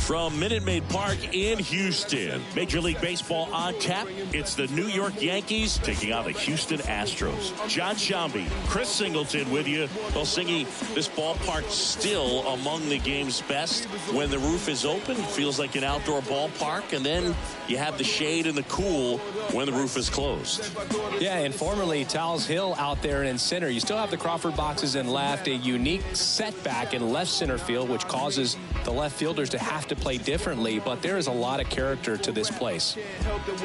From Minute Maid Park in Houston. Major League Baseball on tap. It's the New York Yankees taking on the Houston Astros. John Shambi, Chris Singleton with you. Well, Singy, this ballpark still among the game's best. When the roof is open, it feels like an outdoor ballpark. And then you have the shade and the cool when the roof is closed. Yeah, and formerly Towles Hill out there in center. You still have the Crawford boxes in left, a unique setback in left center field, which causes the left fielders to have to play differently, but there is a lot of character to this place.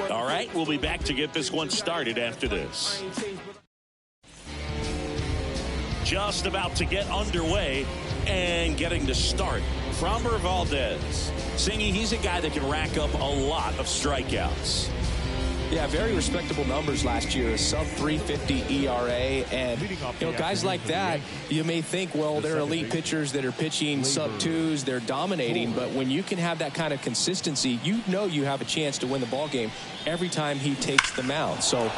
All right, we'll be back to get this one started after this. Just about to get underway and getting to start. Framber Valdez. Singy, he's a guy that can rack up a lot of strikeouts. Yeah, very respectable numbers last year, a sub 350 ERA, and guys like that, you may think, well, they're elite pitchers that are pitching sub 2s, they're dominating, but when you can have that kind of consistency, you have a chance to win the ball game every time he takes the mound. So,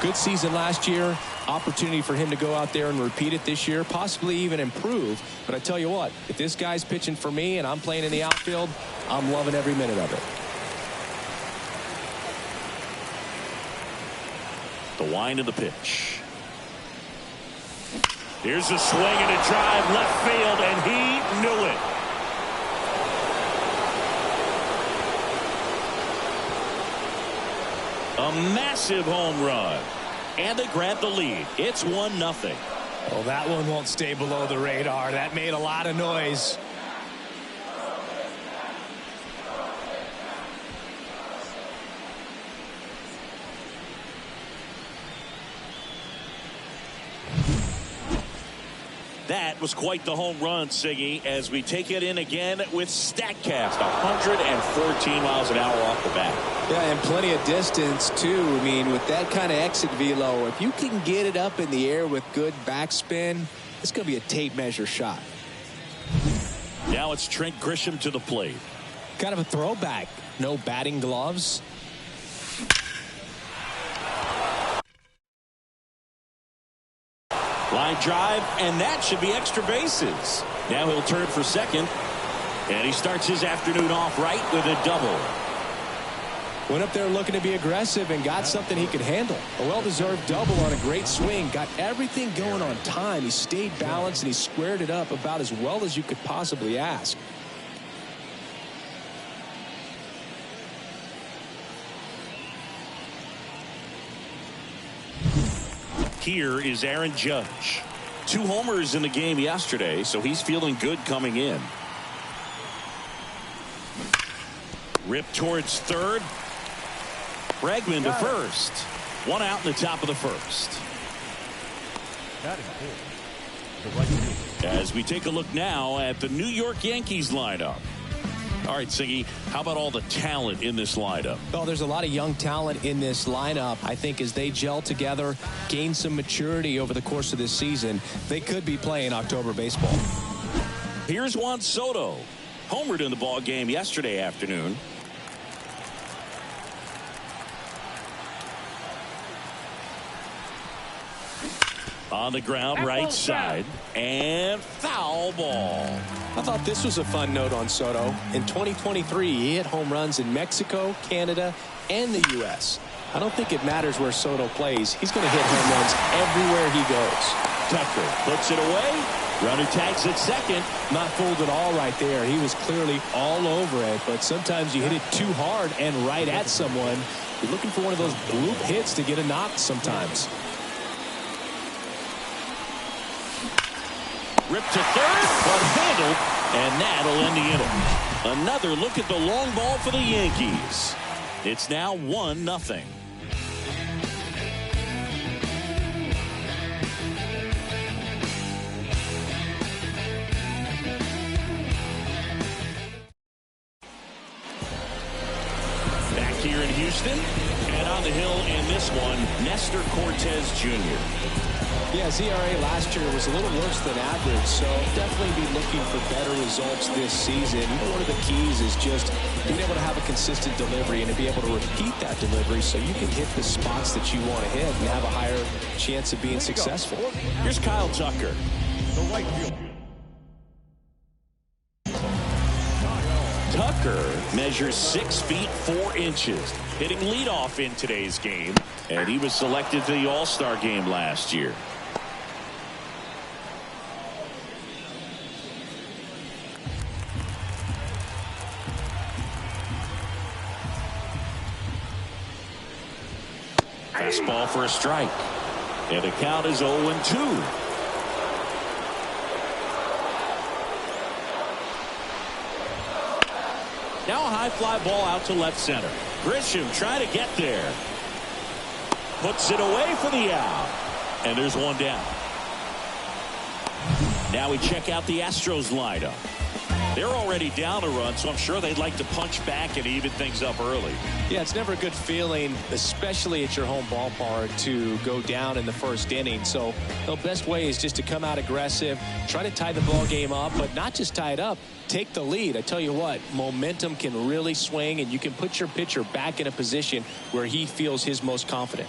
good season last year, opportunity for him to go out there and repeat it this year, possibly even improve. But I tell you what, if this guy's pitching for me and I'm playing in the outfield, I'm loving every minute of it. The wind of the pitch. Here's a swing and a drive left field, and he knew it. A massive home run. And they grab the lead. It's 1-0. Well, that one won't stay below the radar. That made a lot of noise. That was quite the home run, Siggy, as we take it in again with StatCast. 114 miles an hour off the bat. Yeah, and plenty of distance, too. I mean, with that kind of exit velo, if you can get it up in the air with good backspin, it's going to be a tape measure shot. Now it's Trent Grisham to the plate. Kind of a throwback. No batting gloves. Line drive, and that should be extra bases. Now he'll turn for second, and he starts his afternoon off right with a double. Went up there looking to be aggressive and got something he could handle. A well-deserved double on a great swing. Got everything going on time. He stayed balanced, and he squared it up about as well as you could possibly ask. Here is Aaron Judge. 2 homers in the game yesterday, so he's feeling good coming in. Ripped towards third. Bregman to first. 1 out in the top of the first. As we take a look now at the New York Yankees lineup. All right, Siggy, how about all the talent in this lineup? Well, there's a lot of young talent in this lineup. I think as they gel together, gain some maturity over the course of this season, they could be playing October baseball. Here's Juan Soto. Homered in the ball game yesterday afternoon. On the ground, right side, and foul ball. I thought this was a fun note on Soto. In 2023, he hit home runs in Mexico, Canada, and the U.S. I don't think it matters where Soto plays. He's going to hit home runs everywhere he goes. Tucker puts it away. Runner tags at second. Not fooled at all right there. He was clearly all over it, but sometimes you hit it too hard and right at someone. You're looking for one of those bloop hits to get a knock sometimes. Ripped to third, but handled, and that'll end the inning. Another look at the long ball for the Yankees. It's now 1-0. Back here in Houston, and on the hill in this one, Nestor Cortez Jr. Yeah, his ERA last year was a little worse than average, so definitely be looking for better results this season. One of the keys is just being able to have a consistent delivery and to be able to repeat that delivery so you can hit the spots that you want to hit and have a higher chance of being successful. Here's Kyle Tucker. The right field. Tucker measures 6 feet 4 inches, hitting leadoff in today's game, and he was selected to the All-Star game last year. Fastball for a strike, and the count is 0-2. Now a high fly ball out to left center. Grisham trying to get there. Puts it away for the out. And there's one down. Now we check out the Astros lineup. They're already down a run, so I'm sure they'd like to punch back and even things up early. Yeah, it's never a good feeling, especially at your home ballpark, to go down in the first inning. So the best way is just to come out aggressive, try to tie the ball game up, but not just tie it up, take the lead. I tell you what, momentum can really swing, and you can put your pitcher back in a position where he feels his most confident.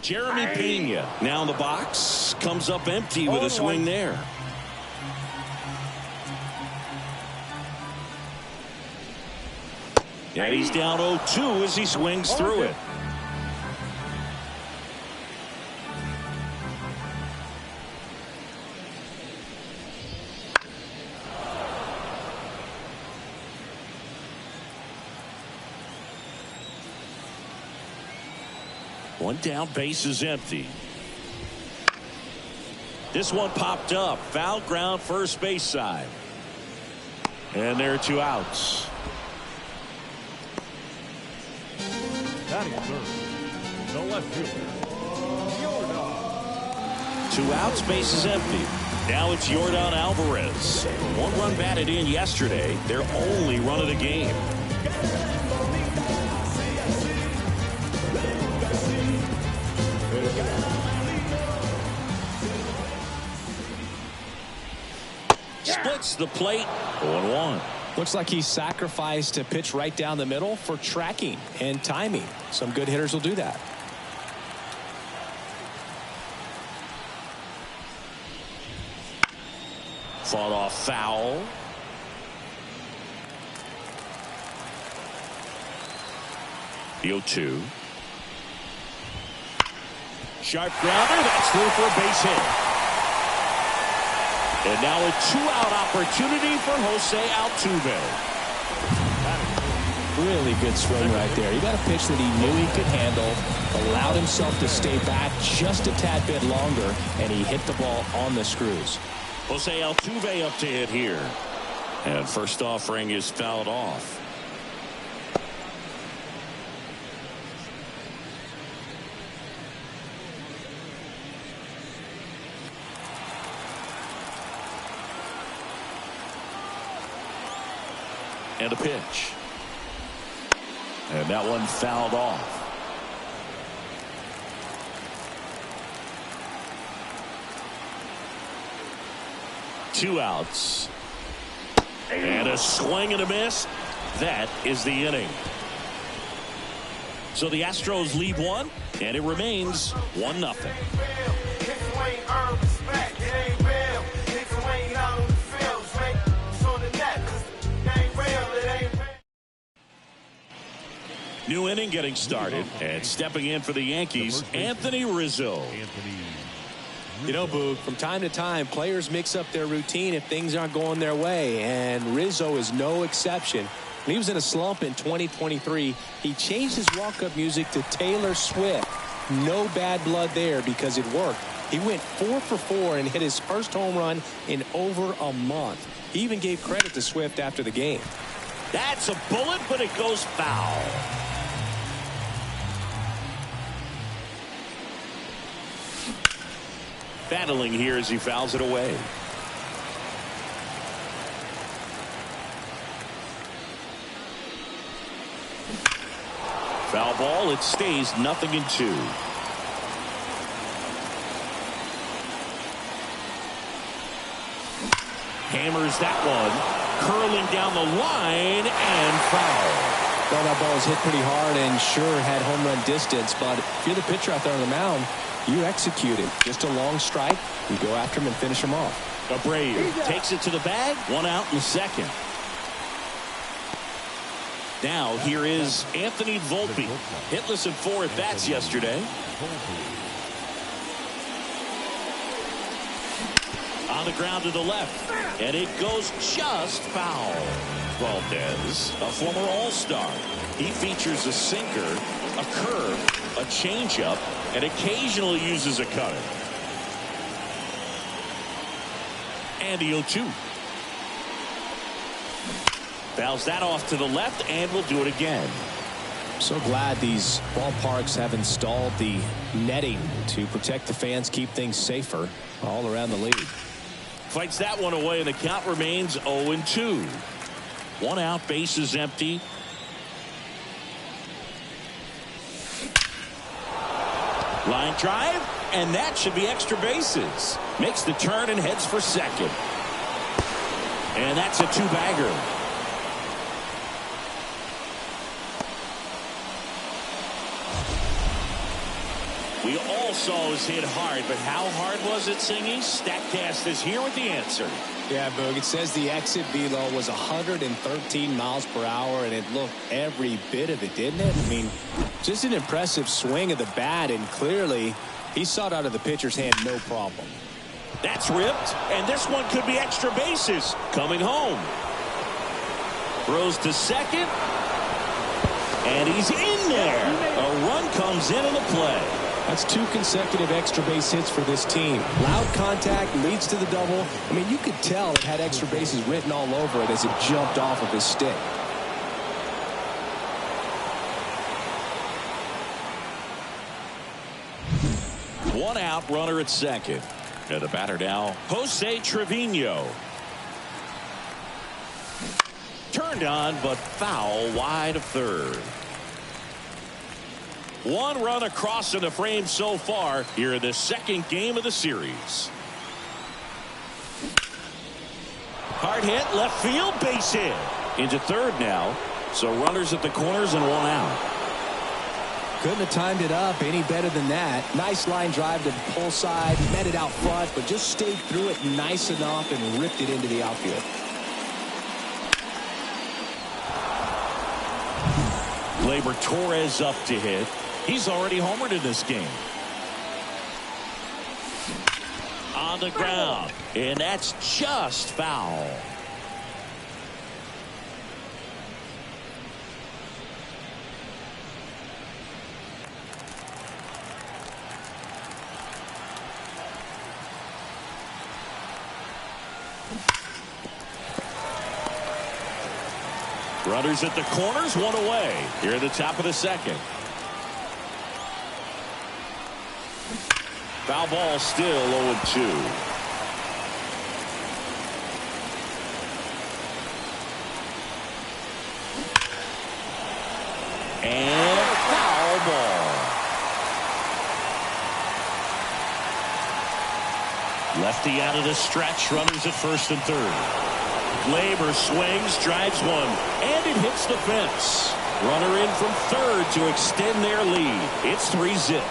Jeremy Pena now in the box, comes up empty with a swing there. And he's down 0-2 as he swings through it. One down, base is empty. This one popped up. Foul ground, first base side. And there are 2 outs. Batting third, the left fielder, Yordan. 2 outs, base is empty. Now it's Yordan Alvarez. 1 run batted in yesterday. Their only run of the game. Splits the plate. 0-1. Looks like he sacrificed to pitch right down the middle for tracking and timing. Some good hitters will do that. Fought off foul. The 0-2. Sharp grounder. That's through for a base hit. And now a 2-out opportunity for Jose Altuve. Really good swing right there. He got a pitch that he knew he could handle, allowed himself to stay back just a tad bit longer, and he hit the ball on the screws. Jose Altuve up to hit here. And first offering is fouled off. And a pitch. And that one fouled off. Two outs. And a swing and a miss. That is the inning. So the Astros lead 1, and it remains 1-0. New inning getting started, and stepping in for the Yankees, Anthony Rizzo. You know, Boog, from time to time, players mix up their routine if things aren't going their way, and Rizzo is no exception. When he was in a slump in 2023, he changed his walk-up music to Taylor Swift. No bad blood there because it worked. He went 4 for 4 and hit his first home run in over a month. He even gave credit to Swift after the game. That's a bullet, but it goes foul. Battling here as he fouls it away. Foul ball. It stays 0-2. Hammers that one. Curling down the line and foul. Well, that ball was hit pretty hard and sure had home run distance, but if you're the pitcher out there on the mound, you execute it. Just a long strike. You go after him and finish him off. Abreu takes it to the bag. One out in the second. Now here is Anthony Volpe. Hitless in 4 at-bats yesterday. On the ground to the left. And it goes just foul. Valdez, a former All-Star. He features a sinker, a curve, a changeup, and occasionally uses a cutter. And the 0-2. Fouls that off to the left, and will do it again. So glad these ballparks have installed the netting to protect the fans, keep things safer all around the league. Fights that one away, and the count remains 0-2. 1 out, bases empty. Line drive, and that should be extra bases. Makes the turn and heads for second. And that's a 2-bagger. We all saw us hit hard, but how hard was it, Singy? StatCast is here with the answer. Yeah, Boog, it says the exit velo was 113 miles per hour, and it looked every bit of it, didn't it? I mean, just an impressive swing of the bat, and clearly he saw it out of the pitcher's hand, no problem. That's ripped, and this one could be extra bases. Coming home. Throws to second, and he's in there. A run comes in the play. That's 2 consecutive extra base hits for this team. Loud contact leads to the double. I mean, you could tell it had extra bases written all over it as it jumped off of his stick. One out, runner at second. And the batter now, Jose Trevino. Turned on, but foul wide of third. 1 run across in the frame so far here in the second game of the series. Hard hit, left field, base hit. Into third now. So runners at the corners and 1 out. Couldn't have timed it up any better than that. Nice line drive to the pull side, met it out front, but just stayed through it nice enough and ripped it into the outfield. Gleyber Torres up to hit. He's already homered in this game. On the ground, and that's just foul. Runners at the corners, 1 away. Here at the top of the second. Foul ball, still 0-2. And foul ball. Lefty out of the stretch. Runners at first and third. Gleyber swings, drives one, and it hits the fence. Runner in from third to extend their lead. It's 3-zip.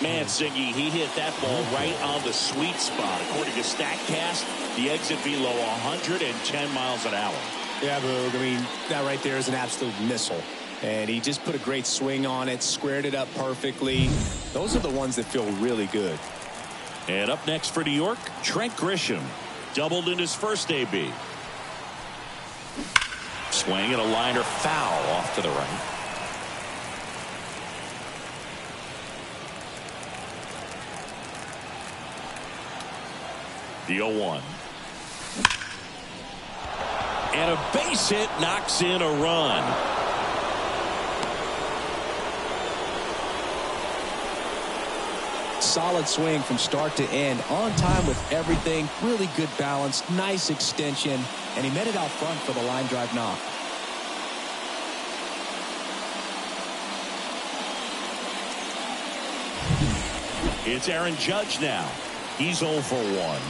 Man, Singy, he hit that ball right on the sweet spot. According to StatCast, the exit velo 110 miles an hour. Yeah, Boog, I mean, that right there is an absolute missile. And he just put a great swing on it, squared it up perfectly. Those are the ones that feel really good. And up next for New York, Trent Grisham. Doubled in his first AB. Swing and a liner foul off to the right. The 0-1. And a base hit knocks in a run. Solid swing from start to end. On time with everything. Really good balance. Nice extension. And he met it out front for the line drive knock. It's Aaron Judge now. He's 0 for 1.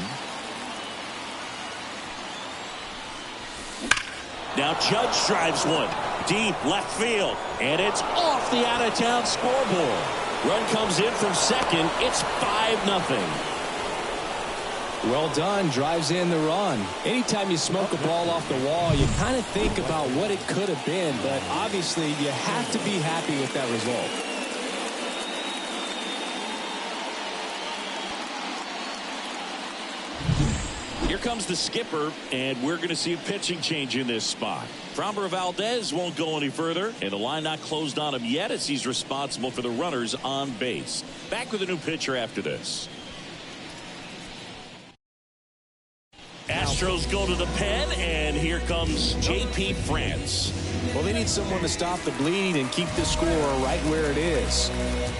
Now Judge drives one deep left field, and it's off the out-of-town scoreboard. Run comes in from second. It's 5-0. Well done. Drives in the run. Anytime you smoke a ball off the wall, you kind of think about what it could have been, but obviously you have to be happy with that result. Here comes the skipper, and we're going to see a pitching change in this spot. Framber Valdez won't go any further, and the line not closed on him yet as he's responsible for the runners on base. Back with a new pitcher after this. Astros go to the pen, and here comes J.P. France. Well, they need someone to stop the bleeding and keep the score right where it is.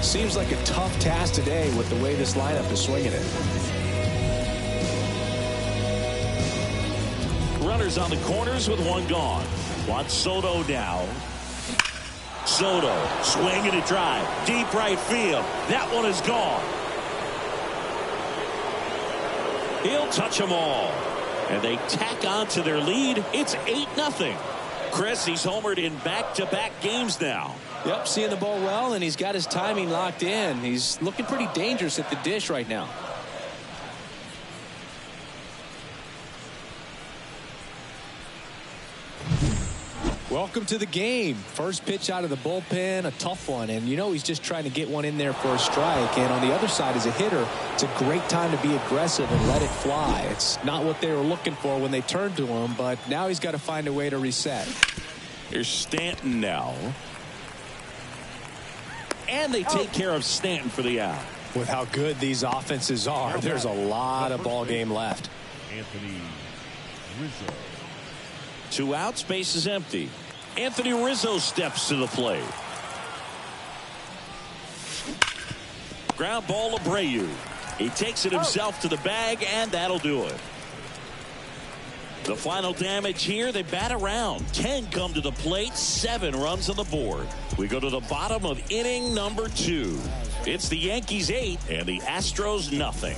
Seems like a tough task today with the way this lineup is swinging it. Runners on the corners with one gone. Juan Soto now. Soto swinging a drive. Deep right field. That one is gone. He'll touch them all. And they tack on to their lead. It's 8-0. Chris, he's homered in back-to-back games now. Yep, seeing the ball well, and he's got his timing locked in. He's looking pretty dangerous at the dish right now. Welcome to the game. First pitch out of the bullpen, a tough one. And you know he's just trying to get one in there for a strike. And on the other side, as a hitter, it's a great time to be aggressive and let it fly. It's not what they were looking for when they turned to him, but now he's got to find a way to reset. Here's Stanton now. And they take care of Stanton for the out. With how good these offenses are, there's a lot of ball game left. Anthony Rizzo. 2 outs, base is empty. Anthony Rizzo steps to the plate. Ground ball, Abreu. He takes it himself to the bag, and that'll do it. The final damage here, they bat around. 10 come to the plate, 7 runs on the board. We go to the bottom of inning number 2. It's the Yankees 8 and the Astros nothing.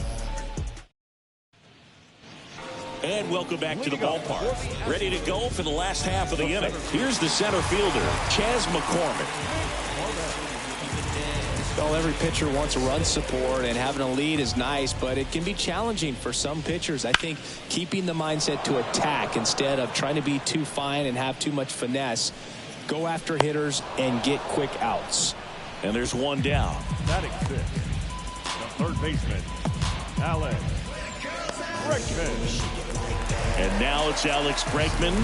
And welcome back to the ballpark. Ready to go for the last half of the inning. Here's the center fielder, Chas McCormick. Well, every pitcher wants run support, and having a lead is nice, but it can be challenging for some pitchers. I think keeping the mindset to attack instead of trying to be too fine and have too much finesse. Go after hitters and get quick outs. And there's one down. Batting fifth, the third baseman, Alex Bregman. And now it's Alex Bregman.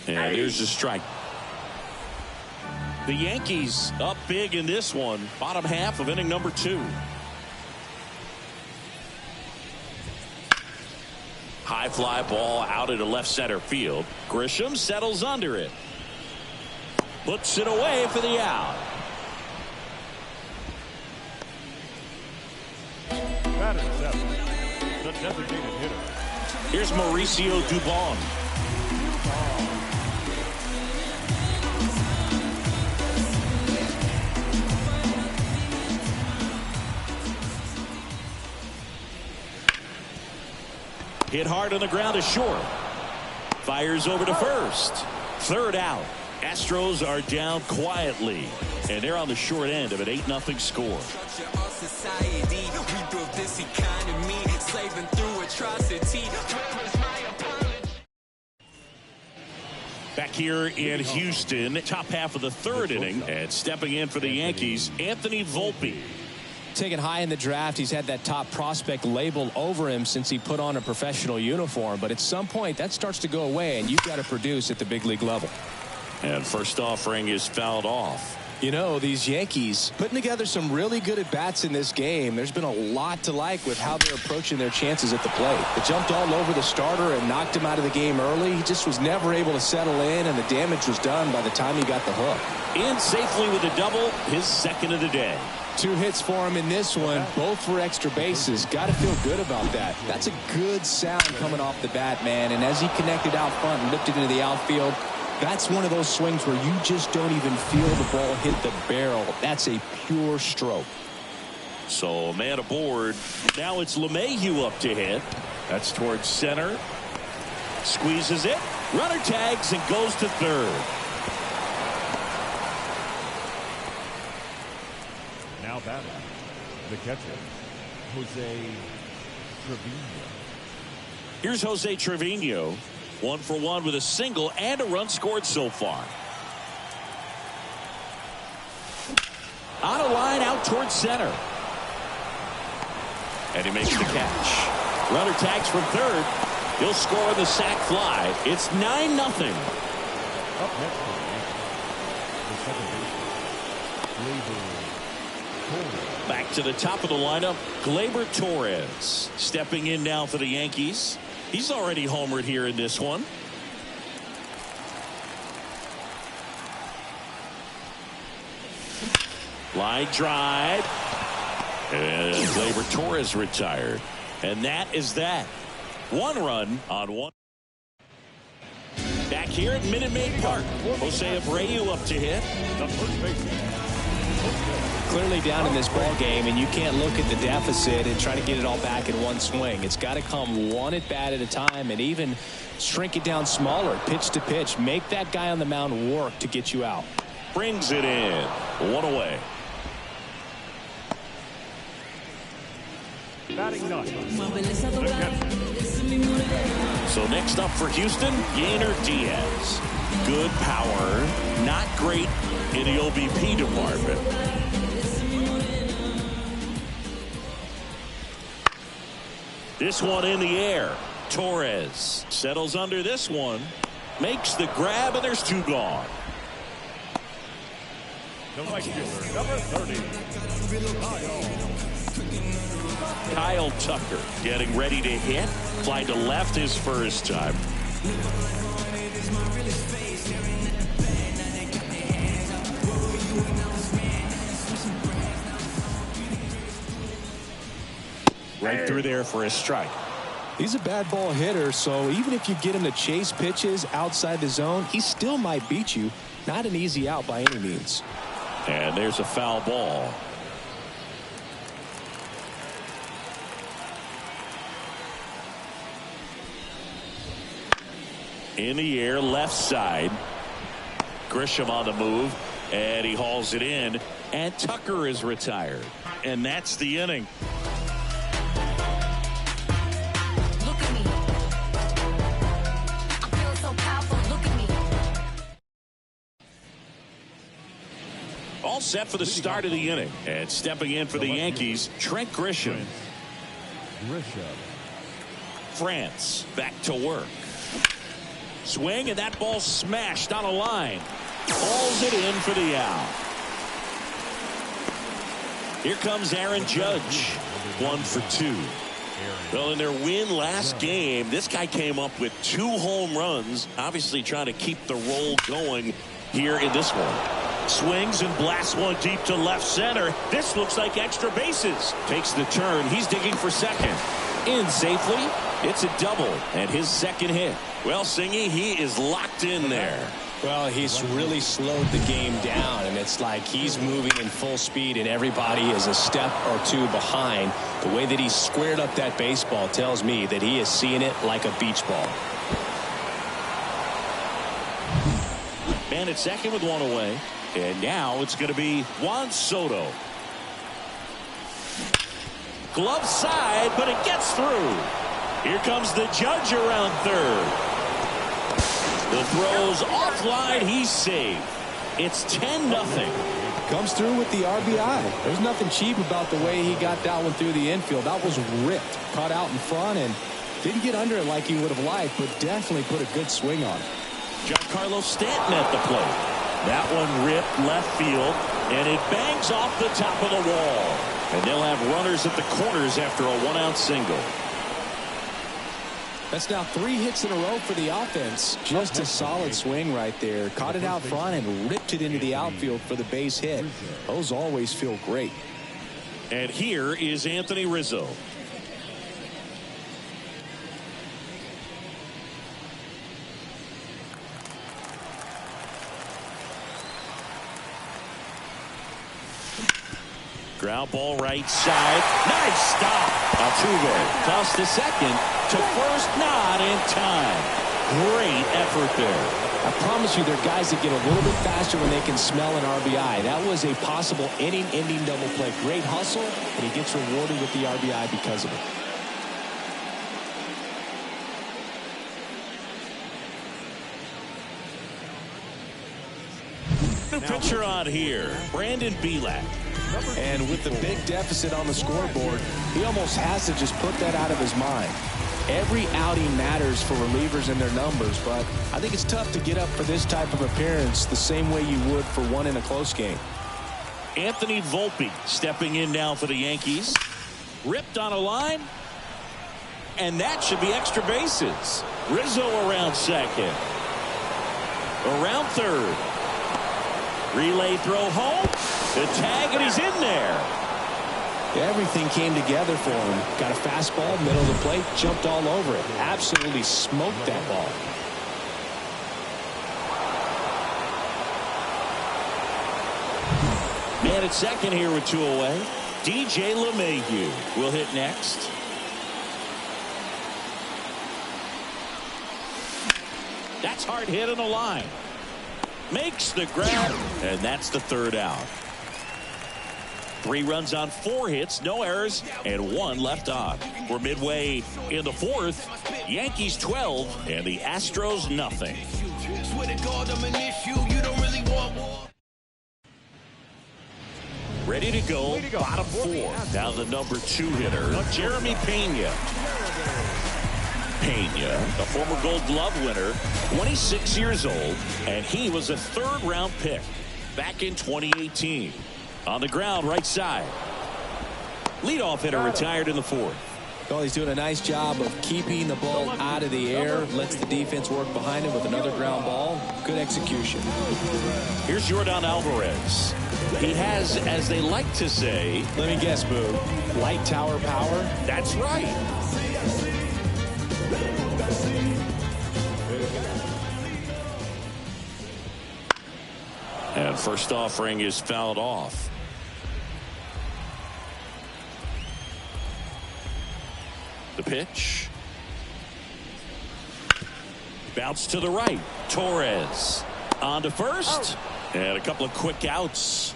And here's the strike. The Yankees up big in this one. Bottom half of inning number 2. High fly ball out into left center field. Grisham settles under it. Puts it away for the out. Batter seventh, the designated hitter. Here's Mauricio Dubon. Hit hard on the ground to short. Fires over to first. Third out. Astros are down quietly, and they're on the short end of an 8-0 score. Back here in Houston, top half of the third inning, and stepping in for the Yankees, Anthony Volpe. Taken high in the draft, he's had that top prospect label over him since he put on a professional uniform, but at some point that starts to go away, and you've got to produce at the big league level. And first offering is fouled off. You know, these Yankees putting together some really good at-bats in this game. There's been a lot to like with how they're approaching their chances at the plate. They jumped all over the starter and knocked him out of the game early. He just was never able to settle in, and the damage was done by the time he got the hook. In safely with a double, his second of the day. 2 hits for him in this one, both for extra bases. Got to feel good about that. That's a good sound coming off the bat, man. And as he connected out front and lifted into the outfield, that's one of those swings where you just don't even feel the ball hit the barrel. That's a pure stroke. So a man aboard. Now it's LeMahieu up to hit. That's towards center. Squeezes it. Runner tags and goes to third. Now batting, the catcher, Jose Trevino. Here's Jose Trevino. 1 for 1 with a single and a run scored so far. On a line out towards center. And he makes the catch. Runner tags from third. He'll score the sac fly. It's 9-0. Up next for the second baseman, Back to the top of the lineup, Gleyber Torres stepping in now for the Yankees. He's already homered here in this one. Line drive. And Gleyber Torres retired. And that is that. 1 run on 1. Back here at Minute Maid Park. Jose Abreu up to hit. the first baseman. Clearly down in this ball game, and you can't look at the deficit and try to get it all back in one swing. It's got to come one at bat at a time, and even shrink it down smaller, pitch to pitch. Make that guy on the mound work to get you out. Brings it in. 1 away. Batting ninth, the catcher. So next up for Houston, Yainer Diaz. Good power, not great in the OBP department. This one in the air. Torres settles under this one. Makes the grab, and there's 2 gone. The right fielder, number 30, Kyle Tucker getting ready to hit. Fly to left his first time. Right through there for a strike. He's a bad ball hitter, so even if you get him to chase pitches outside the zone, he still might beat you. Not an easy out by any means. And there's a foul ball. In the air, left side. Grisham on the move, and he hauls it in. And Tucker is retired. And that's the inning. Look at me. I feel so powerful. Look at me. All set for the start of the inning. And stepping in for the Yankees, Trent Grisham. France back to work. Swing, and that ball smashed on a line. Hauls it in for the out. Here comes Aaron Judge. 1 for 2. Well, in their win last game, this guy came up with 2 home runs. Obviously trying to keep the roll going here in this one. Swings and blasts one deep to left center. This looks like extra bases. Takes the turn. He's digging for second. In safely. It's a double and his second hit. Well, Singy, he is locked in there. Well, he's really slowed the game down, and it's like he's moving in full speed, and everybody is a step or 2 behind. The way that he squared up that baseball tells me that he is seeing it like a beach ball. Man at second with 1 away. And now it's going to be Juan Soto. Glove side, but it gets through. Here comes the Judge around third. The throw's offline. He's safe. It's 10-0. Comes through with the RBI. There's nothing cheap about the way he got that one through the infield. That was ripped. Caught out in front and didn't get under it like he would have liked, but definitely put a good swing on it. Giancarlo Stanton at the plate. That one ripped left field, and it bangs off the top of the wall. And they'll have runners at the corners after a 1-out single. That's now 3 hits in a row for the offense. Just a solid swing right there. Caught it out front and ripped it into the outfield for the base hit. Those always feel great. And here is Anthony Rizzo. Ground ball right side. Nice stop. Altuve tossed to second. To first, not in time. Great effort there. I promise you, there are guys that get a little bit faster when they can smell an RBI. That was a possible inning-ending double play. Great hustle, and he gets rewarded with the RBI because of it. New pitcher on here, Brandon Belak. And with the big deficit on the scoreboard, he almost has to just put that out of his mind. Every outing matters for relievers and their numbers, but I think it's tough to get up for this type of appearance the same way you would for one in a close game. Anthony Volpe stepping in now for the Yankees. Ripped on a line. And that should be extra bases. Rizzo around second. Around third. Relay throw home. The tag, and he's in there. Everything came together for him. Got a fastball, middle of the plate, jumped all over it. Absolutely smoked that ball. Man at second here with 2 away. DJ LeMahieu will hit next. That's hard hit on the line. Makes the grab, and that's the third out. 3 runs on 4 hits, no errors, and 1 left on. We're midway in the 4th. Yankees 12 and the Astros nothing. Ready to go, bottom 4. Now the number 2 hitter, Jeremy Pena. Pena, a former Gold Glove winner, 26 years old, and he was a 3rd-round pick back in 2018. On the ground, right side. Leadoff hitter retired in the 4th. Well, he's doing a nice job of keeping the ball out of the air. Lets the defense work behind him with another ground ball. Good execution. Here's Yordan Alvarez. He has, as they like to say, let me guess, Boo, light tower power? That's right. And first offering is fouled off. The pitch. Bounce to the right. Torres on to first. And a couple of quick outs.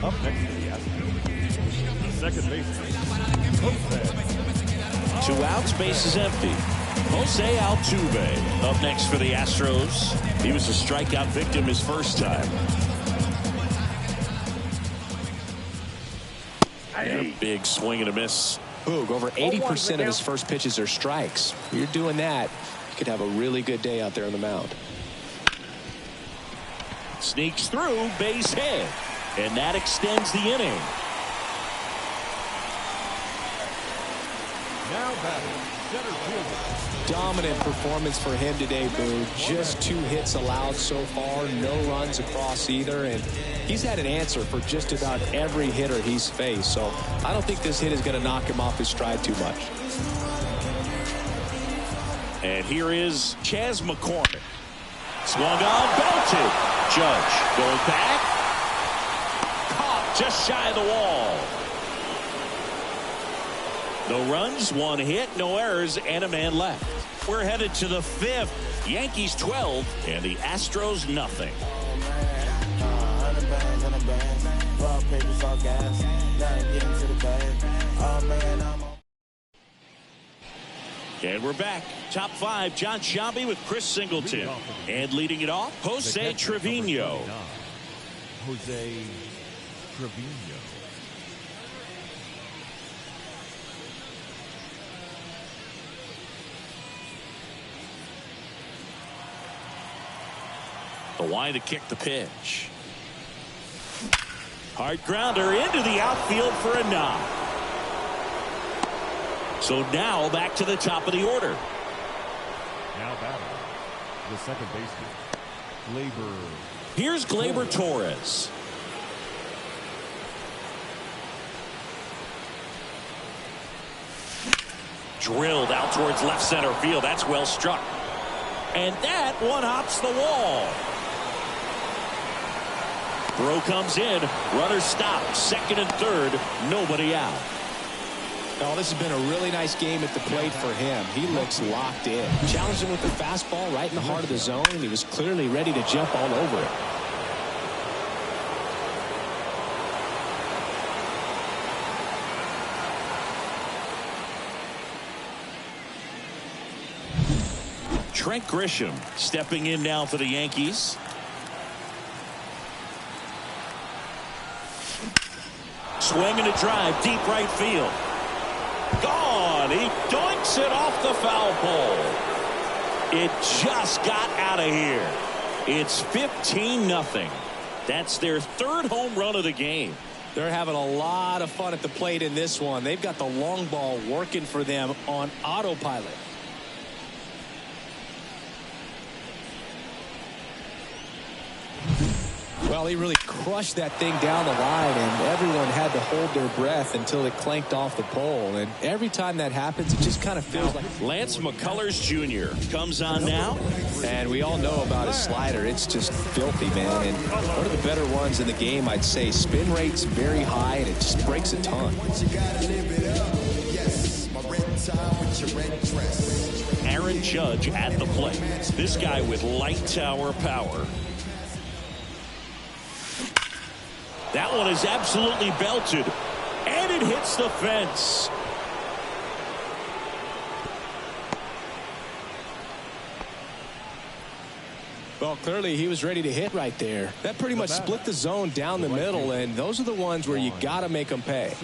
Up next to the Astros, the second baseman, Jose. 2 outs, base is empty. Jose Altuve up next for the Astros. He was a strikeout victim his first time. And a big swing and a miss. Boog, over 80% of his first pitches are strikes. If you're doing that, you could have a really good day out there on the mound. Sneaks through, base hit. And that extends the inning. Now batting, center fielder. Dominant performance for him today, Boo. Just 2 hits allowed so far, no runs across either, and he's had an answer for just about every hitter he's faced, so I don't think this hit is going to knock him off his stride too much. And here is Chas McCormick. Swung on, belted. Judge going back. Caught just shy of the wall. No runs, 1 hit, no errors, and a man left. We're headed to the 5th. Yankees 12 and the Astros nothing. And we're back. Top 5, John Sciambi with Chris Singleton. And leading it off, Jose Trevino. Jose Trevino. The wind to kick the pitch. Hard grounder into the outfield for a knock. So now back to the top of the order. Now batting, the second baseman, Gleyber. Here's Gleyber Torres. Drilled out towards left center field. That's well struck. And that one hops the wall. Throw comes in. Runner stopped. Second and third. Nobody out. Oh, this has been a really nice game at the plate for him. He looks locked in. Challenged him with the fastball right in the heart of the zone, and he was clearly ready to jump all over it. Trent Grisham stepping in now for the Yankees. Swing and a drive, deep right field. Gone. He doinks it off the foul pole. It just got out of here. It's 15-0. That's their third home run of the game. They're having a lot of fun at the plate in this one. They've got the long ball working for them on autopilot. Well, he really crushed that thing down the line, and everyone had to hold their breath until it clanked off the pole. And every time that happens, it just kind of feels like... Lance McCullers Jr. comes on now. And we all know about his slider. It's just filthy, man. And one of the better ones in the game, I'd say. Spin rate's very high, and it just breaks a ton. Aaron Judge at the plate. This guy with light tower power. That one is absolutely belted, and it hits the fence. Well, clearly he was ready to hit right there. That pretty much split the zone down the middle, and those are the ones where you got to make them pay.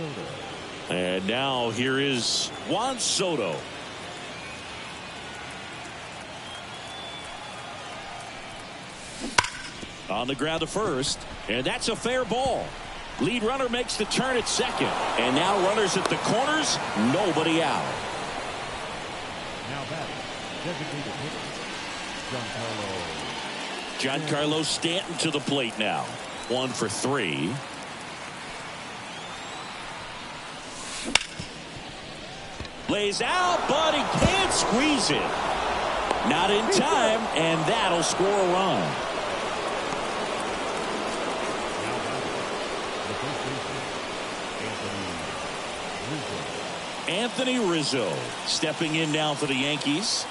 And now here is Juan Soto. On the ground to first, and that's a fair ball. Lead runner makes the turn at second, and now runners at the corners, nobody out. Now batting, designated hitter, Giancarlo Stanton to the plate now. 1 for 3. Lays out, but he can't squeeze it. Not in time, and that'll score a run. Anthony Rizzo stepping in now for the Yankees.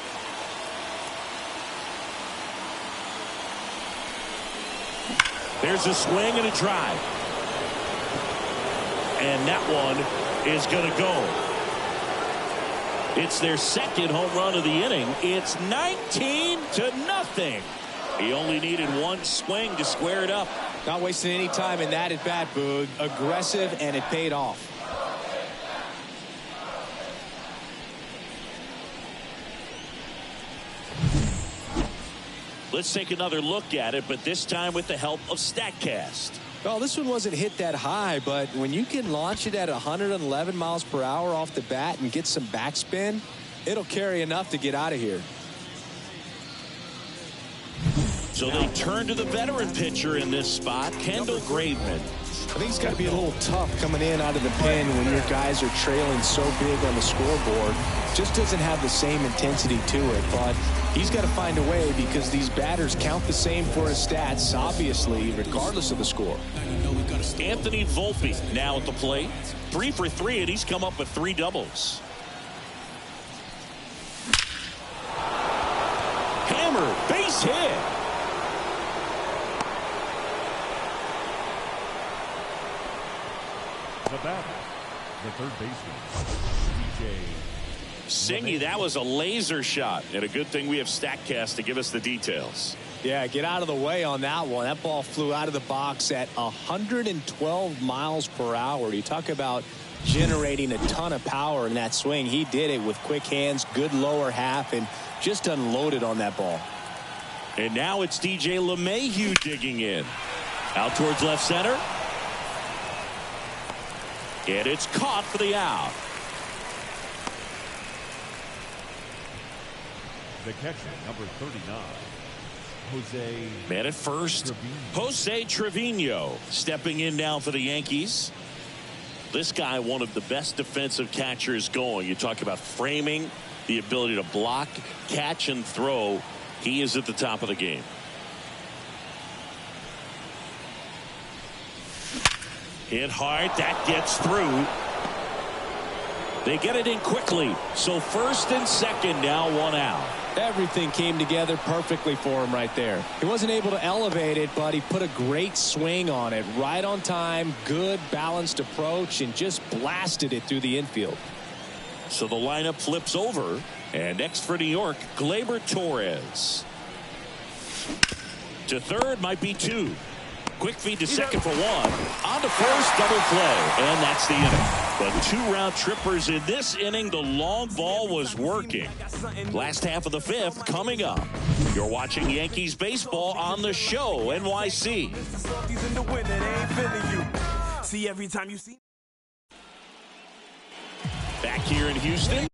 There's a swing and a drive. And that one is going to go. It's their second home run of the inning. It's 19-0. He only needed one swing to square it up. Not wasting any time in that at bat, Boog. Aggressive, and it paid off. Let's take another look at it, but this time with the help of StatCast. Well, this one wasn't hit that high, but when you can launch it at 111 miles per hour off the bat and get some backspin, it'll carry enough to get out of here. So they turn to the veteran pitcher in this spot, Kendall Graveman. I think it's got to be a little tough coming in out of the pen when your guys are trailing so big on the scoreboard. Just doesn't have the same intensity to it, but he's got to find a way because these batters count the same for his stats, obviously, regardless of the score. Anthony Volpe now at the plate. 3 for 3, and he's come up with 3 doubles. Hammer, base hit. the batter, the third baseman, DJ Singy, that was a laser shot, and a good thing we have StatCast to give us the details. Yeah, get out of the way on that one. That ball flew out of the box at 112 miles per hour. You talk about generating a ton of power in that swing. He did it with quick hands, good lower half, and just unloaded on that ball. And now it's DJ LeMahieu digging in. Out towards left center. And it's caught for the out. The catcher, number 39, Jose. Man at first, Jose Trevino stepping in now for the Yankees. This guy, one of the best defensive catchers going. You talk about framing, the ability to block, catch, and throw. He is at the top of the game. Hit hard. That gets through. They get it in quickly. So first and second now, one out. Everything came together perfectly for him right there. He wasn't able to elevate it, but he put a great swing on it. Right on time, good balanced approach, and just blasted it through the infield. So the lineup flips over. And next for New York, Gleyber Torres. To third might be two. Quick feed to second for one. On to first, double play. And that's the inning. But 2 round trippers in this inning. The long ball was working. Last half of the 5th coming up. You're watching Yankees baseball on the show, NYC. Back here in Houston.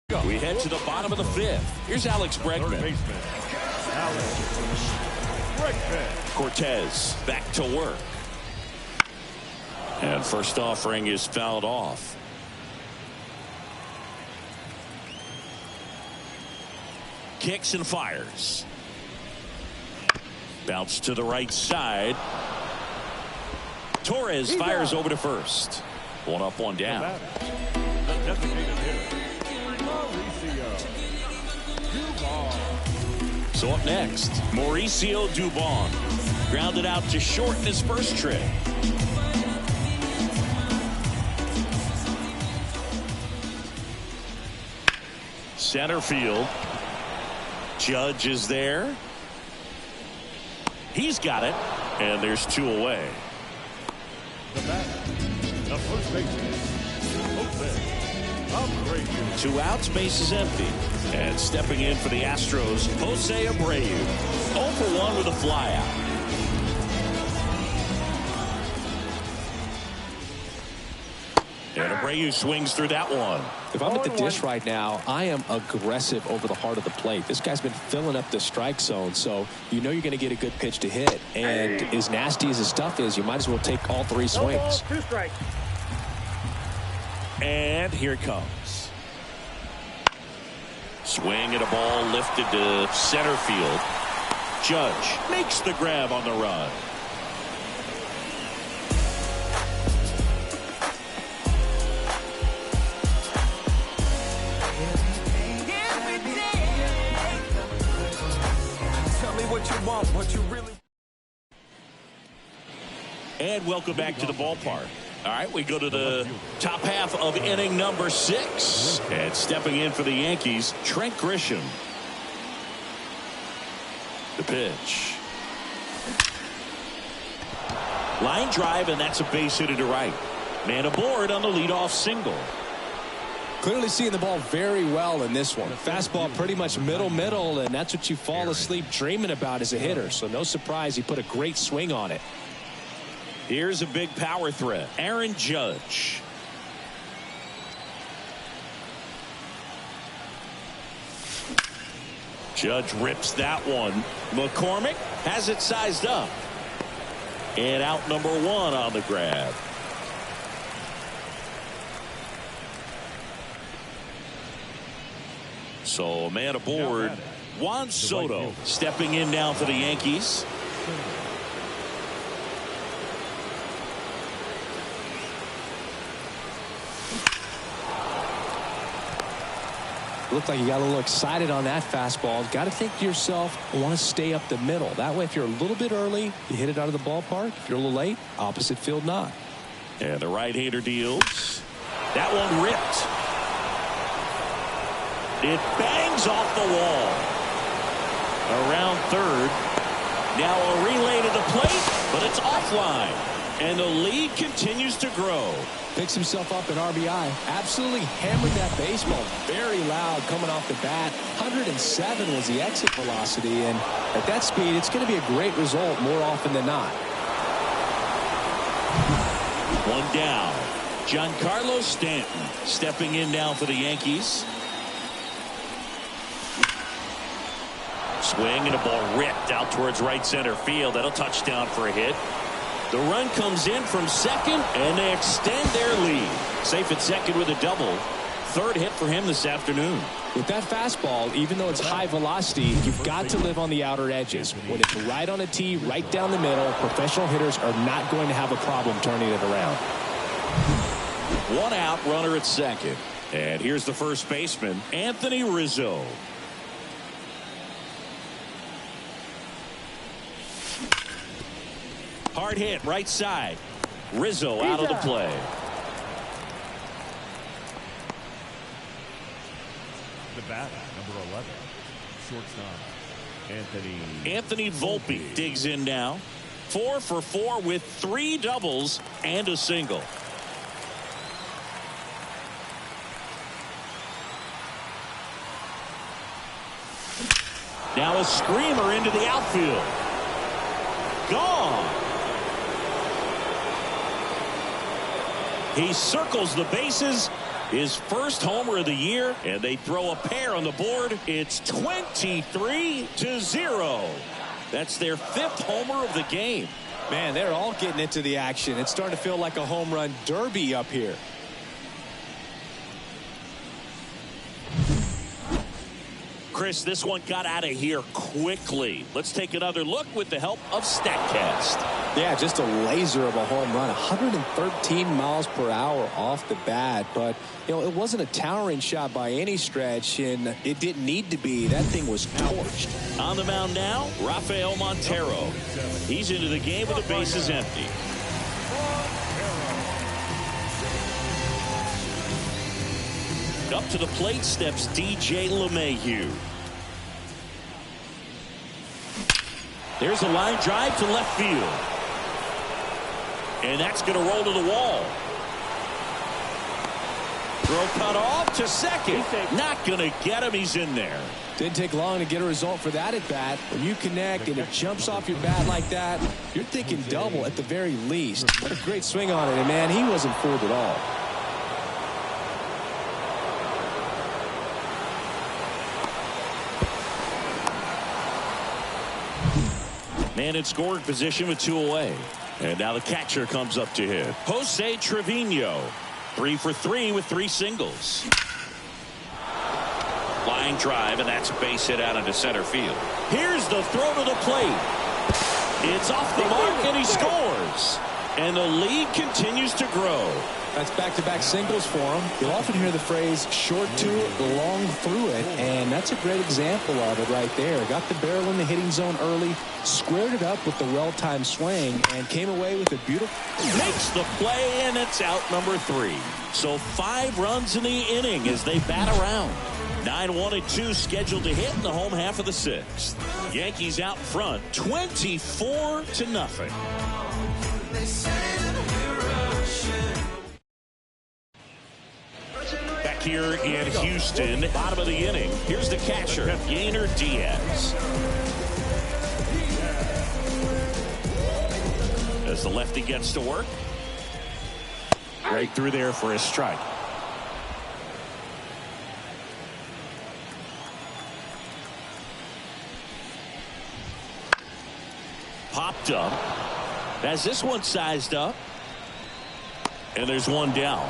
We head to the bottom of the fifth. Here's Alex Third Bregman. baseman, Alex Bregman. Cortez back to work. And first offering is fouled off. Kicks and fires. Bounce to the right side. Torres fires over to first. One up, one down. The designated hitter, Mauricio Dubon. So up next, Mauricio Dubon. Grounded out to short in his first trip. Center field. Judge is there. He's got it. And there's two away. The batter, the first baseman, Jose Abreu. 2 outs, base is empty. And stepping in for the Astros, Jose Abreu. 0 for 1 with a flyout. And Abreu swings through that one. If I'm at the dish right now, I am aggressive over the heart of the plate. This guy's been filling up the strike zone, so you know you're going to get a good pitch to hit. And as nasty as his stuff is, you might as well take all 3 swings. 2 strikes. And here it comes. Swing at a ball lifted to center field. Judge makes the grab on the run. And welcome back to the ballpark. All right, we go to the top half of inning number 6. And stepping in for the Yankees, Trent Grisham. The pitch. Line drive, and that's a base hit to right. Man aboard on the leadoff single. Clearly seeing the ball very well in this one. Fastball pretty much middle, and that's what you fall asleep dreaming about as a hitter. So no surprise he put a great swing on it. Here's a big power threat. Aaron Judge. Judge rips that one. McCormick has it sized up. And out number 1 on the grab. So a man aboard. Juan Soto stepping in now for the Yankees. Looked like you got a little excited on that fastball. Got to think to yourself, I want to stay up the middle. That way, if you're a little bit early, you hit it out of the ballpark. If you're a little late, opposite field knock. And the right-hander deals. That one ripped. It bangs off the wall. Around third. Now a relay to the plate, but it's offline. And the lead continues to grow. Picks himself up an RBI. Absolutely hammered that baseball. Very loud coming off the bat. 107 was the exit velocity. And at that speed, it's going to be a great result more often than not. One down. Giancarlo Stanton stepping in now for the Yankees. Swing and a ball ripped out towards right center field. That'll touchdown for a hit. The run comes in from second, and they extend their lead. Safe at second with a double. Third hit for him this afternoon. With that fastball, even though it's high velocity, you've got to live on the outer edges. When it's right on a tee, right down the middle, professional hitters are not going to have a problem turning it around. 1 out, runner at second. And here's the first baseman, Anthony Rizzo. Hard hit, right side. Rizzo out of the play. The batter, number 11, shortstop, Anthony Volpe digs in now. 4 for 4 with 3 doubles and a single. Now a screamer into the outfield. Gone. He circles the bases His first homer of the year, and they throw a pair on the board. It's 23-0. That's their 5th homer of the game. Man, they're all getting into the action. It's starting to feel like a home run derby up here. Chris, this one got out of here quickly. Let's take another look with the help of StatCast. Yeah, just a laser of a home run. 113 miles per hour off the bat. But, it wasn't a towering shot by any stretch, and it didn't need to be. That thing was torched. On the mound now, Rafael Montero. He's into the game with the bases empty. Up to the plate steps DJ LeMahieu. There's a line drive to left field. And that's going to roll to the wall. Throw cut off to second. Not going to get him. He's in there. Didn't take long to get a result for that at bat. When you connect and it jumps off your bat like that, you're thinking double at the very least. What a great swing on it. And, man, he wasn't fooled at all. Man in scoring position with 2 away. And now the catcher comes up to hit. Jose Trevino. 3 for 3 with 3 singles. Line drive, and that's a base hit out into center field. Here's the throw to the plate. It's off the mark, and he scores. And the lead continues to grow. That's back-to-back singles for him. You'll often hear the phrase short to it, long through it, and that's a great example of it right there. Got the barrel in the hitting zone early, squared it up with the well-timed swing, and came away with a beautiful... Makes the play, and it's out number 3. So 5 runs in the inning as they bat around. 9-1-2 scheduled to hit in the home half of the 6th. Yankees out front, 24-0. Back here in Houston, bottom of the inning. Here's the catcher, Yainer Diaz. As the lefty gets to work. Right through there for a strike. Popped up. Has this one sized up. And there's one down.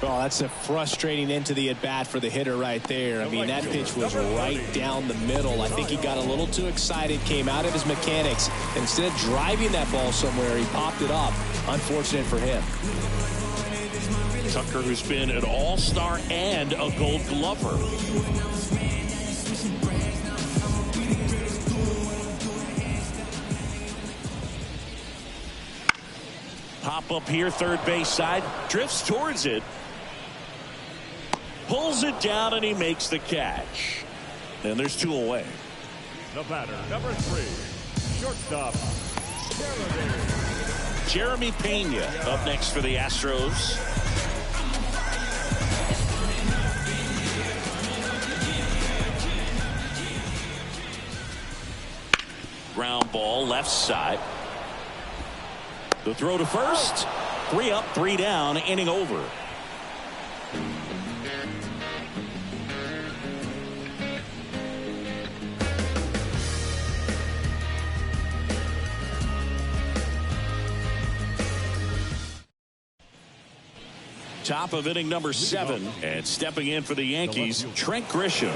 Oh, that's a frustrating end to the at-bat for the hitter right there. I mean, that pitch was right down the middle. I think he got a little too excited, came out of his mechanics. Instead of driving that ball somewhere, he popped it up. Unfortunate for him. Tucker, who's been an all-star and a gold glover. Pop up here, third base side. Drifts towards it. Pulls it down, and he makes the catch. And there's 2 away. The batter, number 3, shortstop, Jeremy Pena up next for the Astros. Ground ball, left side. The throw to first. 3 up, 3 down, inning over. Top of inning number 7, and stepping in for the Yankees, Trent Grisham.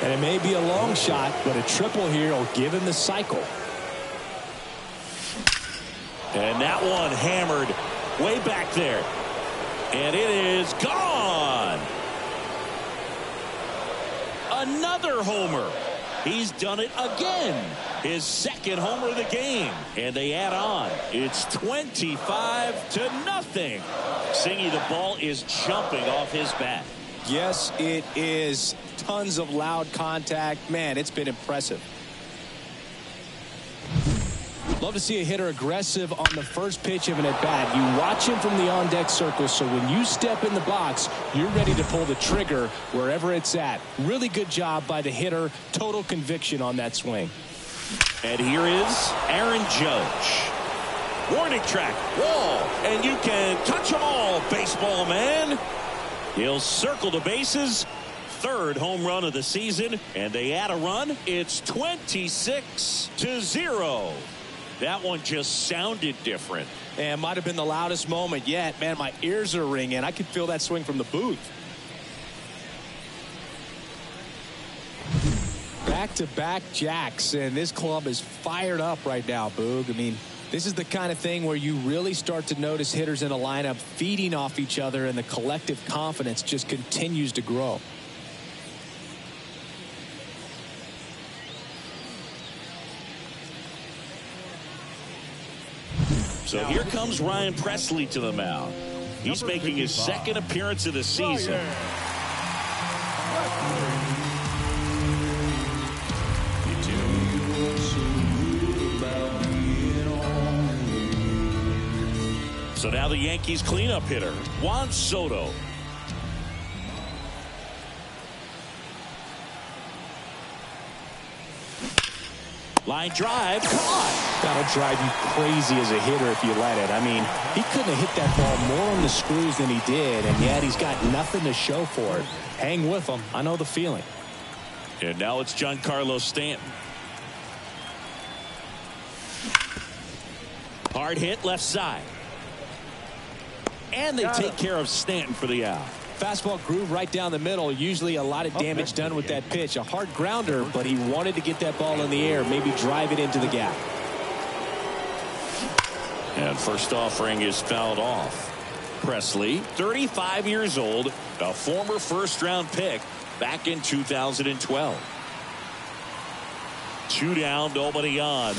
And it may be a long shot, but a triple here will give him the cycle. And that one hammered way back there. And it is gone. Another homer. He's done it again. His 2nd homer of the game. And they add on. It's 25-0. Singy, the ball is jumping off his bat. Yes, it is. Tons of loud contact. Man, it's been impressive. Love to see a hitter aggressive on the first pitch of an at-bat. You watch him from the on-deck circle, so when you step in the box, you're ready to pull the trigger wherever it's at. Really good job by the hitter. Total conviction on that swing. And here is Aaron Judge. Warning track, wall, and you can touch them all, baseball man. He'll circle the bases. Third home run of the season, and they add a run. It's 26-0. That one just sounded different. And might have been the loudest moment yet. Man, my ears are ringing. I could feel that swing from the booth. Back-to-back jacks, and this club is fired up right now, Boog. I mean, this is the kind of thing where you really start to notice hitters in a lineup feeding off each other, and the collective confidence just continues to grow. So here comes Ryan Presley to the mound. He's making his second appearance of the season. So now the Yankees cleanup hitter, Juan Soto. Line drive, caught. That'll drive you crazy as a hitter if you let it. I mean, he couldn't have hit that ball more on the screws than he did, and yet he's got nothing to show for it. Hang with him. I know the feeling. And now it's Giancarlo Stanton. Hard hit left side. And they take care of Stanton for the out. Fastball groove right down the middle. Usually a lot of damage done with that pitch. A hard grounder, but he wanted to get that ball in the air, maybe drive it into the gap. And first offering is fouled off. Presley, 35 years old, a former first-round pick back in 2012. 2 down, nobody on.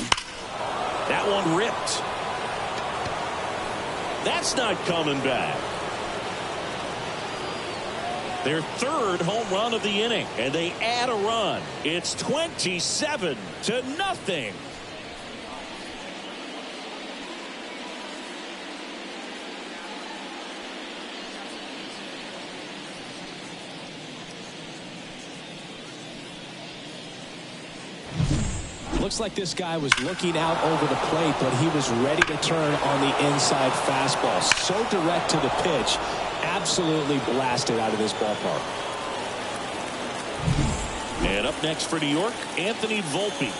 That one ripped. That's not coming back. Their third home run of the inning, and they add a run. It's 27-0. Looks like this guy was looking out over the plate, but he was ready to turn on the inside fastball. So direct to the pitch, absolutely blasted out of this ballpark. And up next for New York, Anthony Volpe.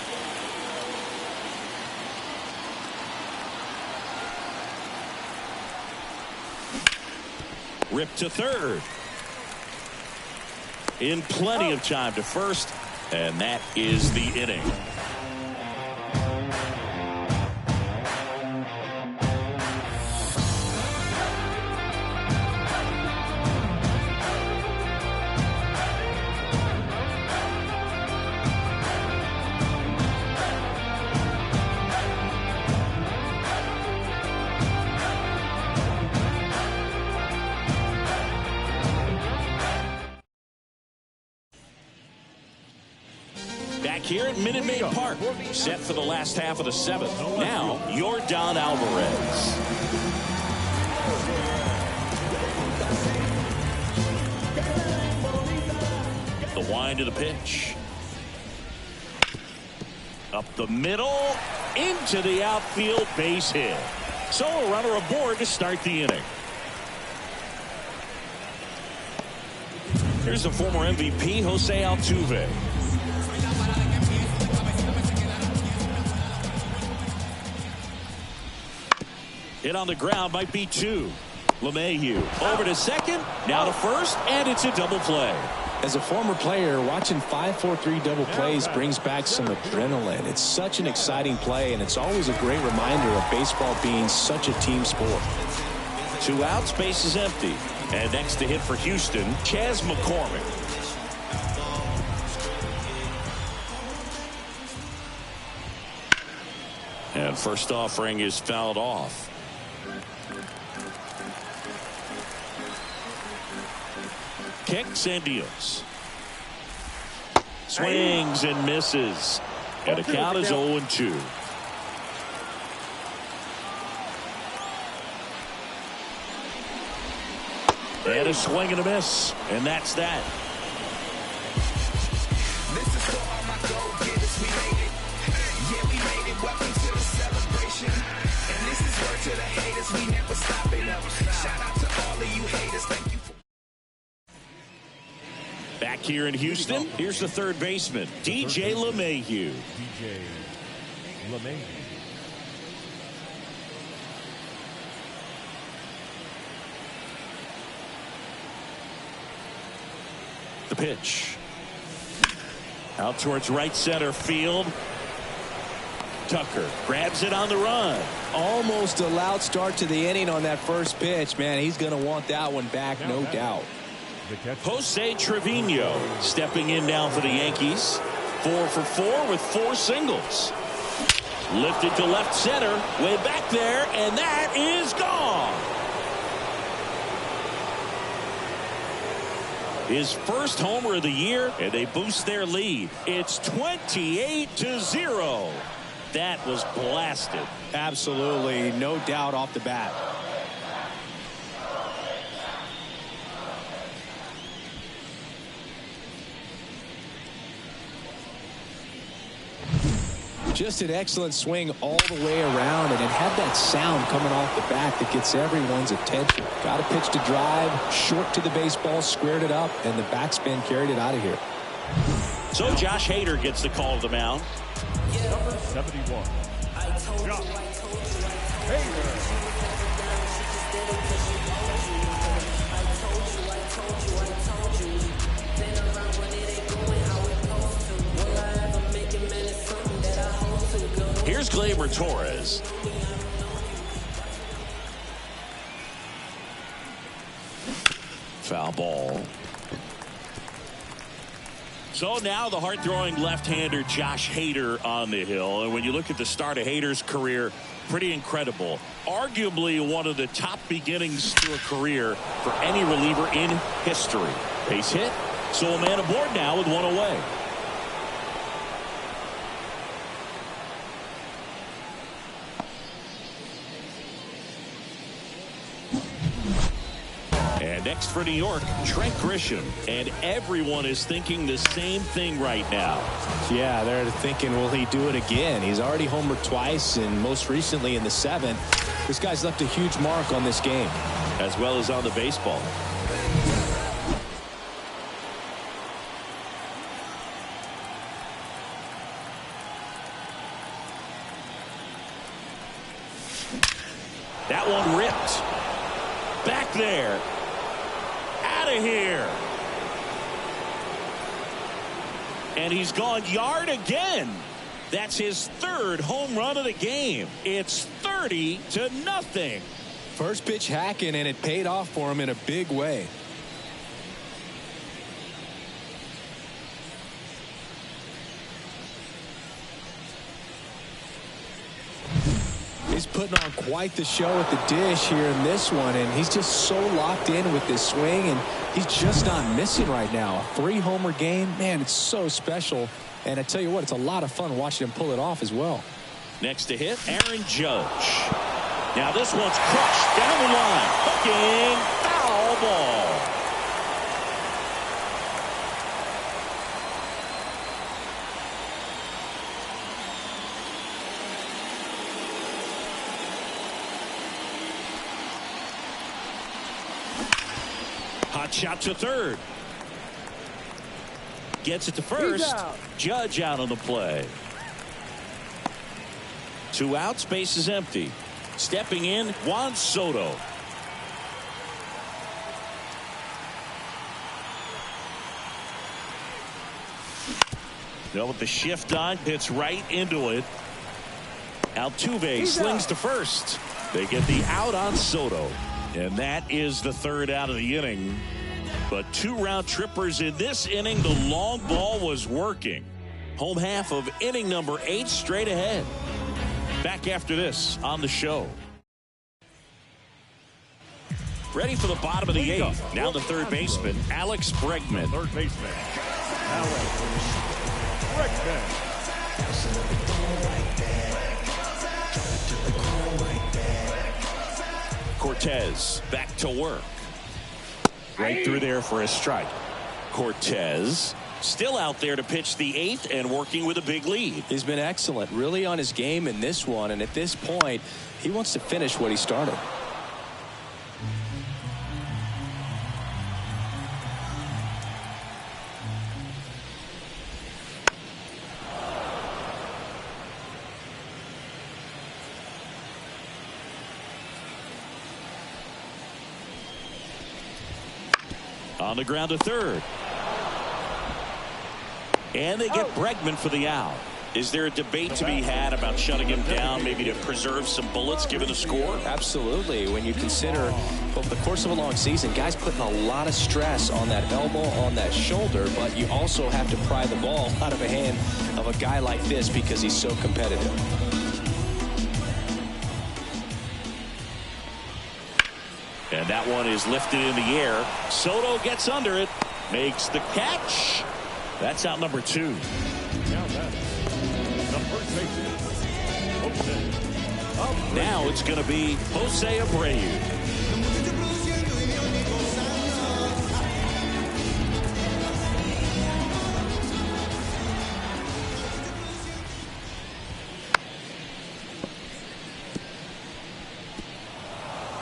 Ripped to third. In plenty of time to first, and that is the inning. Back here at Minute Maid Park, set for the last half of the seventh. Now, Yordan Alvarez. The wind of the pitch. Up the middle, into the outfield, base hit. So a runner aboard to start the inning. Here's the former MVP, Jose Altuve. Hit on the ground, might be 2. LeMahieu over to second, now to first, and it's a double play. As a former player, watching 5-4-3 double plays brings back some adrenaline. It's such an exciting play, and it's always a great reminder of baseball being such a team sport. 2 outs, base is empty. And next to hit for Houston, Chas McCormick. And first offering is fouled off. Kicks and deals. Swings and misses. And the count is 0-2. And a swing and a miss. And that's that. This is for all my go-getters. We made it. Yeah, we made it. Welcome to the celebration. And this is word to the haters. We never stop it. Shout out to all of you haters. Thank you. Back here in Houston, here's the third baseman, DJ LeMahieu. DJ LeMahieu. The pitch. Out towards right center field. Tucker grabs it on the run. Almost a loud start to the inning on that first pitch. Man, he's going to want that one back, no doubt. Jose Trevino stepping in now for the Yankees. 4 for 4 with 4 singles. Lifted to left center, way back there, and that is gone. His first homer of the year, and they boost their lead. It's 28-0. That was blasted. Absolutely, no doubt off the bat. Just an excellent swing all the way around, and it had that sound coming off the bat that gets everyone's attention. Got a pitch to drive, short to the baseball, squared it up, and the backspin carried it out of here. So Josh Hader gets the call to the mound. Number 71. Josh Hader. Here's Gleyber Torres. Foul ball. So now the hard-throwing left-hander Josh Hader on the hill. And when you look at the start of Hader's career, pretty incredible. Arguably one of the top beginnings to a career for any reliever in history. Base hit. So a man aboard now with one away. And next for New York, Trent Grisham. And everyone is thinking the same thing right now. Yeah, they're thinking, will he do it again? He's already homered twice, and most recently in the 7th. This guy's left a huge mark on this game. As well as on the baseball. That one ripped. Back there. Out of here. And he's gone yard again. That's his 3rd home run of the game. It's 30-0. First pitch hacking, and it paid off for him in a big way. He's putting on quite the show at the dish here in this one, and he's just so locked in with this swing, and he's just not missing right now. 3-homer game, man, it's so special. And I tell you what, it's a lot of fun watching him pull it off as well. Next to hit, Aaron Judge. Now this one's crushed down the line. Hooking, foul ball. Hot shot to third. Gets it to first. Judge out on the play. 2 outs, base is empty. Stepping in, Juan Soto. Now with the shift on, hits right into it. Altuve slings to first. They get the out on Soto. And that is the 3rd out of the inning. But 2 round trippers in this inning. The long ball was working. Home half of inning number 8 straight ahead. Back after this on the show. Ready for the bottom of the 8th. Now the 3rd baseman, Alex Bregman. 3rd baseman, Alex Bregman. Cortez back to work. Right through there for a strike. Cortez still out there to pitch the 8th and working with a big lead. He's been excellent, really on his game in this one, and at this point he wants to finish what he started. On the ground to third. And they get Bregman for the out. Is there a debate to be had about shutting him down, maybe to preserve some bullets given the score? Absolutely. When you consider over the course of a long season, guys putting a lot of stress on that elbow, on that shoulder, but you also have to pry the ball out of the hand of a guy like this because he's so competitive. And that one is lifted in the air. Soto gets under it, makes the catch. That's out number 2. Now it's going to be Jose Abreu.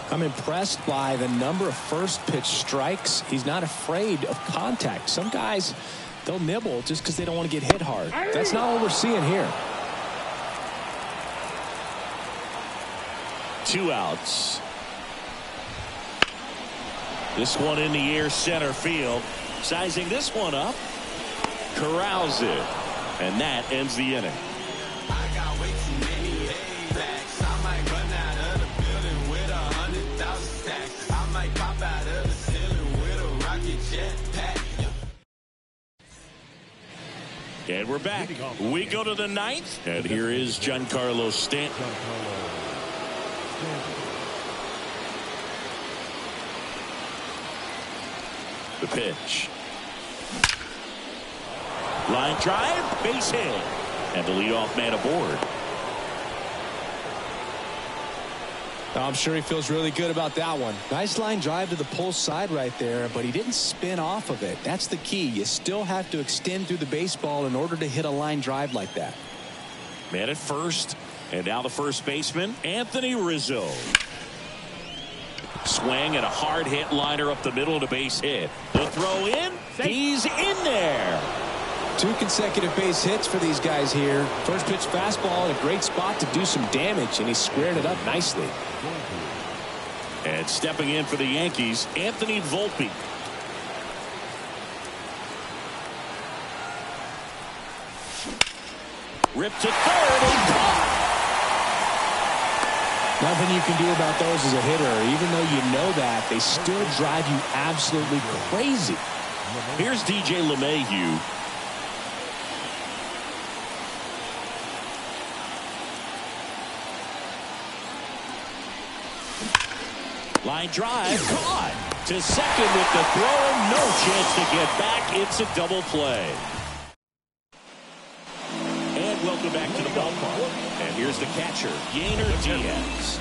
I'm impressed by the number of first pitch strikes. He's not afraid of contact. Some guys, they'll nibble just because they don't want to get hit hard. That's not what we're seeing here. 2 outs. This one in the air, center field. Sizing this one up. Corrals it. And that ends the inning. I got way too many A-backs. I might run out of the building with 100,000 stacks. I might pop out of the ceiling with a rocket jetpack. And we're back. We go to the 9th. And here is Giancarlo Stanton. The pitch. Line drive, base hit. And the leadoff man aboard. I'm sure he feels really good about that one. Nice line drive to the pull side right there, but he didn't spin off of it. That's the key. You still have to extend through the baseball in order to hit a line drive like that. Man at first. And now the first baseman, Anthony Rizzo. Swing and a hard hit liner up the middle to base hit. The throw in. He's in there. 2 consecutive base hits for these guys here. First pitch fastball in a great spot to do some damage, and he squared it up nicely. And stepping in for the Yankees, Anthony Volpe. Ripped to third and caught. Nothing you can do about those as a hitter. Even though you know that, they still drive you absolutely crazy. Here's DJ LeMahieu. Line drive, caught. To second with the throw, no chance to get back. It's a double play. And welcome back to the ballpark. And here's the catcher, Yainer Diaz.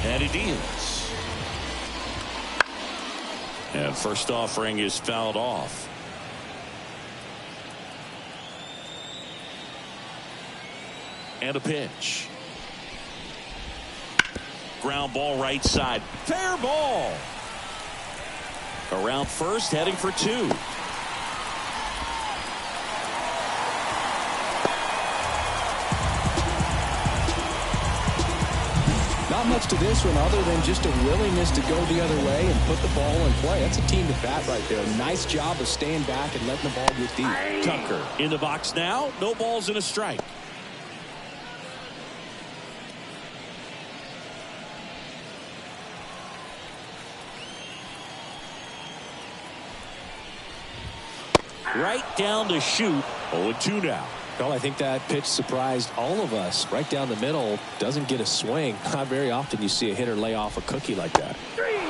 And it is. And first offering is fouled off. And a pitch. Ground ball right side. Fair ball. Around first, heading for 2. Not much to this one other than just a willingness to go the other way and put the ball in play. That's a team at bat right there. Nice job of staying back and letting the ball get deep. Tucker in the box now. No balls and a strike. Right down to shoot. 0-2 now. Well, I think that pitch surprised all of us. Right down the middle, doesn't get a swing. Not very often you see a hitter lay off a cookie like that.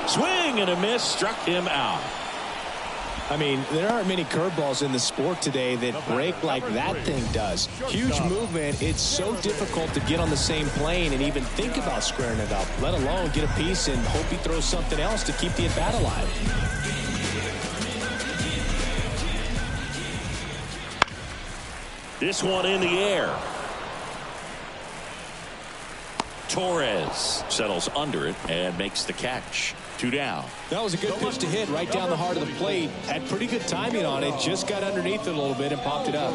Swing and a miss, struck him out. I mean, there aren't many curveballs in the sport today that break like that thing does. Huge movement. It's so difficult to get on the same plane and even think about squaring it up, let alone get a piece and hope he throws something else to keep the at-bat alive. This one in the air. Torres settles under it and makes the catch. 2 down. That was a good pitch to hit right down the heart of the plate. Had pretty good timing on it. Just got underneath it a little bit and popped it up.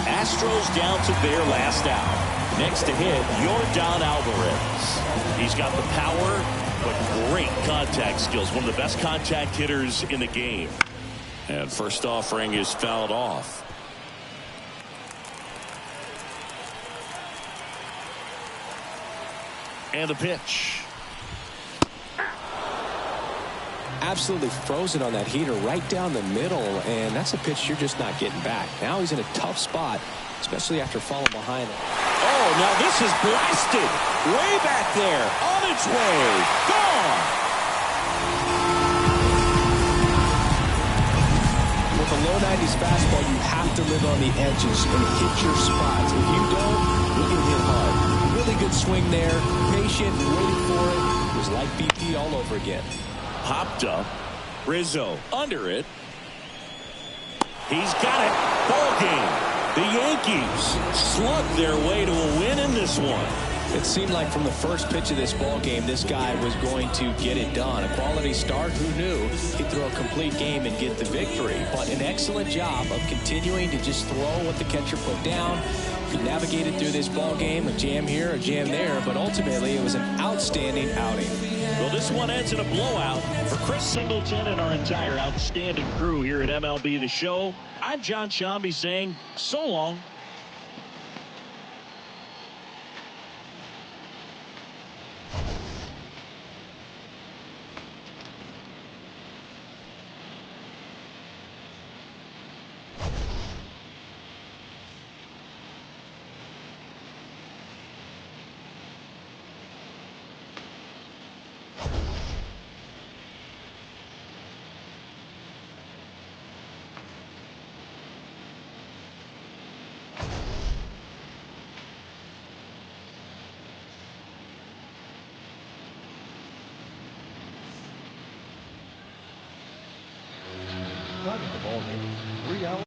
Astros down to their last out. Next to hit, Yordan Alvarez. He's got the power but great contact skills. One of the best contact hitters in the game. And first offering is fouled off. And the pitch. Absolutely frozen on that heater right down the middle, and that's a pitch you're just not getting back. Now he's in a tough spot, especially after falling behind. Oh, now this is blasted. Way back there. On its way. Gone. With a low 90s fastball, you have to live on the edges and hit your spots. If you don't, you'll get hit hard. Really good swing there. Patient, waiting for it. It was like BP all over again. Popped up. Rizzo under it. He's got it. Ball game. The Yankees slugged their way to a win in this one. It seemed like from the first pitch of this ball game, this guy was going to get it done. A quality start. Who knew he'd throw a complete game and get the victory? But an excellent job of continuing to just throw what the catcher put down. He navigated through this ball game, a jam here, a jam there, but ultimately it was an outstanding outing. Well, this one ends in a blowout. For Chris Singleton and our entire outstanding crew here at MLB The Show, I'm John Shambi saying so long. The ball game. 3 hours.